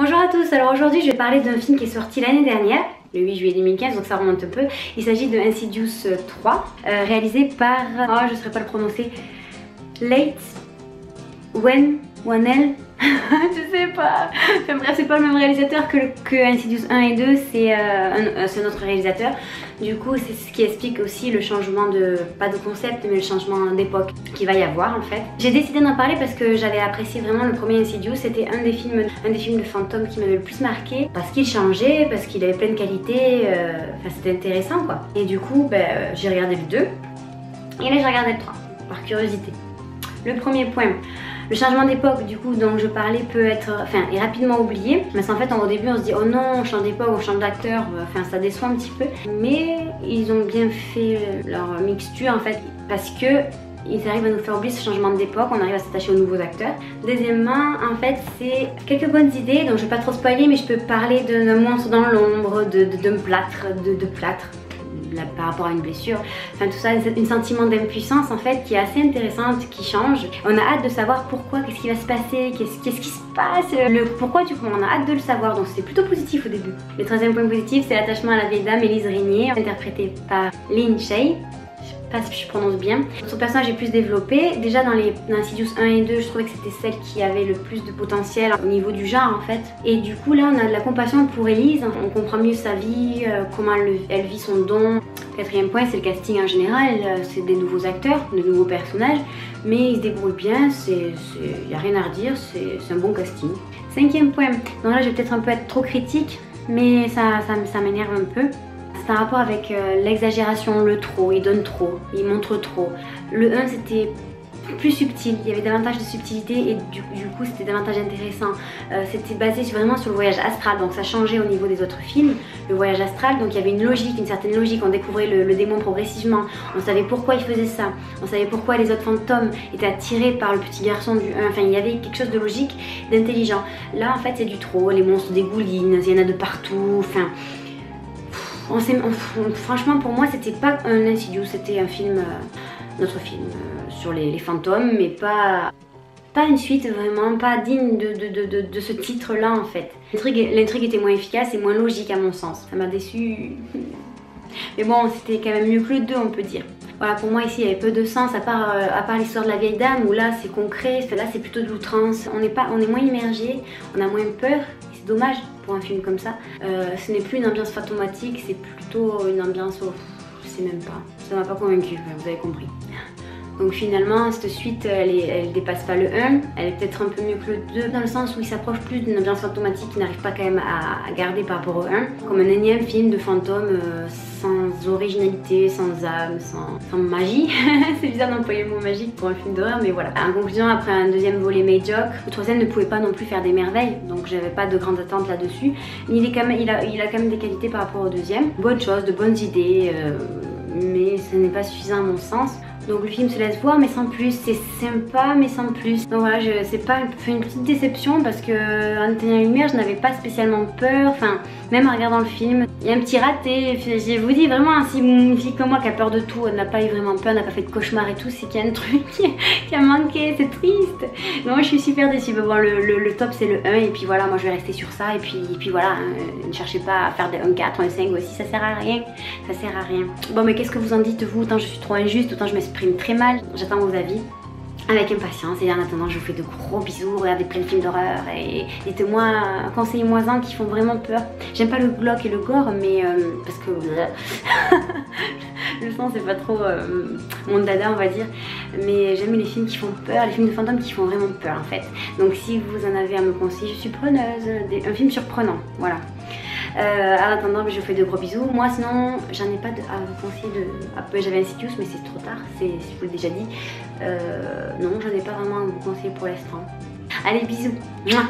Bonjour à tous, alors aujourd'hui je vais parler d'un film qui est sorti l'année dernière, le 8 juillet 2015, donc ça remonte un peu. Il s'agit de Insidious 3, réalisé par, je ne saurais pas le prononcer, Late Whannell. Je sais pas. Enfin bref, c'est pas le même réalisateur que Insidious 1 et 2, c'est un autre réalisateur. Du coup, c'est ce qui explique aussi le changement de, pas de concept, mais le changement d'époque qu'il va y avoir en fait. J'ai décidé d'en parler parce que j'avais apprécié vraiment le premier Insidious. C'était un des films de fantômes qui m'avait le plus marqué. Parce qu'il changeait, parce qu'il avait plein de qualités, enfin c'était intéressant quoi. Et du coup, j'ai regardé le 2. Et là j'ai regardé le 3, par curiosité. Le premier point. Le changement d'époque du coup dont je parlais peut être, est rapidement oublié. Parce qu'en fait au début on se dit oh non on change d'époque, on change d'acteur, ça déçoit un petit peu. Mais ils ont bien fait leur mixture en fait parce que ils arrivent à nous faire oublier ce changement d'époque, on arrive à s'attacher aux nouveaux acteurs. Deuxièmement, en fait, c'est quelques bonnes idées, donc je vais pas trop spoiler, mais je peux parler d'un monstre dans l'ombre, d'un plâtre, de plâtre. Là, par rapport à une blessure, enfin tout ça, un sentiment d'impuissance en fait qui est assez intéressante, qui change. On a hâte de savoir pourquoi, qu'est-ce qui va se passer, qu'est-ce qui se passe, le pourquoi du coup, on a hâte de le savoir, donc c'est plutôt positif au début. Le troisième point positif, c'est l'attachement à la vieille dame Élise Régnier, interprétée par Lin Shaye. Je sais pas si je prononce bien. Son personnage est plus développé. Déjà dans Insidious 1 et 2, je trouvais que c'était celle qui avait le plus de potentiel au niveau du genre en fait. Et du coup là on a de la compassion pour Élise, on comprend mieux sa vie, comment elle vit son don. Quatrième point, c'est le casting en général, c'est des nouveaux acteurs, de nouveaux personnages, mais ils se débrouillent bien, il n'y a rien à redire, c'est un bon casting. Cinquième point, donc là je vais peut-être un peu être trop critique, mais ça m'énerve un peu. C'est un rapport avec l'exagération, le trop, il donne trop, il montre trop. Le 1 c'était plus subtil, il y avait davantage de subtilité et du coup c'était davantage intéressant. C'était basé vraiment sur le voyage astral, donc ça changeait au niveau des autres films. Le voyage astral, donc il y avait une logique, une certaine logique, on découvrait le démon progressivement, on savait pourquoi il faisait ça, on savait pourquoi les autres fantômes étaient attirés par le petit garçon du 1, enfin il y avait quelque chose de logique, d'intelligent. Là en fait c'est du trop, les monstres dégoulinent, il y en a de partout, enfin... franchement pour moi c'était pas un Insidious, c'était un film, notre film sur les fantômes, mais pas une suite vraiment, pas digne de ce titre là en fait. L'intrigue était moins efficace et moins logique à mon sens, ça m'a déçu. Mais bon c'était quand même mieux que le 2 on peut dire. Voilà, pour moi ici il y avait peu de sens à part l'histoire de la vieille dame où là c'est concret, là c'est plutôt de l'outrance, on est moins immergé, on a moins peur. C'est dommage pour un film comme ça. Ce n'est plus une ambiance fantomatique, c'est plutôt une ambiance, je sais même pas. Ça m'a pas convaincu, vous avez compris. Donc finalement, cette suite, elle dépasse pas le 1. Elle est peut-être un peu mieux que le 2, dans le sens où il s'approche plus d'une ambiance fantomatique qu'il n'arrive pas quand même à garder par rapport au 1. Comme un énième film de fantômes sans originalité, sans âme, sans magie. C'est bizarre d'employer le mot magique pour un film d'horreur, mais voilà. En conclusion, après un deuxième volet médiocre, le troisième ne pouvait pas non plus faire des merveilles, donc j'avais pas de grandes attentes là-dessus. Mais il a quand même des qualités par rapport au deuxième. Bonnes choses, de bonnes idées, mais ce n'est pas suffisant à mon sens. Donc le film se laisse voir mais sans plus, c'est sympa mais sans plus. Donc voilà, c'est pas une petite déception parce que en éteignant la lumière je n'avais pas spécialement peur, même en regardant le film, il y a un petit raté. Je vous dis vraiment, si une fille comme moi qui a peur de tout, elle n'a pas eu vraiment peur, n'a pas fait de cauchemar et tout, c'est qu'il y a un truc qui a manqué, c'est triste. Mais moi je suis super déçue. Bon, le top c'est le 1 et puis voilà, moi je vais rester sur ça et puis voilà, ne cherchez pas à faire un 4 ou un 5 aussi, ça sert à rien, ça sert à rien. Bon mais qu'est-ce que vous en dites vous? Autant je suis trop injuste, autant je m'exprime très mal, j'attends vos avis avec impatience et en attendant je vous fais de gros bisous, regardez plein de films d'horreur et dites-moi, conseillez-moi-en qui font vraiment peur. J'aime pas le glauque et le gore mais parce que le sang c'est pas trop mon dada on va dire, mais j'aime les films qui font peur, les films de fantômes qui font vraiment peur en fait. Donc si vous en avez à me conseiller, je suis preneuse, un film surprenant, voilà. En attendant, je vous fais de gros bisous. Moi sinon, j'en ai pas à vous conseiller de... J'avais Insidious mais c'est trop tard, je vous l'ai déjà dit. Non, j'en ai pas vraiment à vous conseiller pour l'instant. Allez, bisous. Mouah.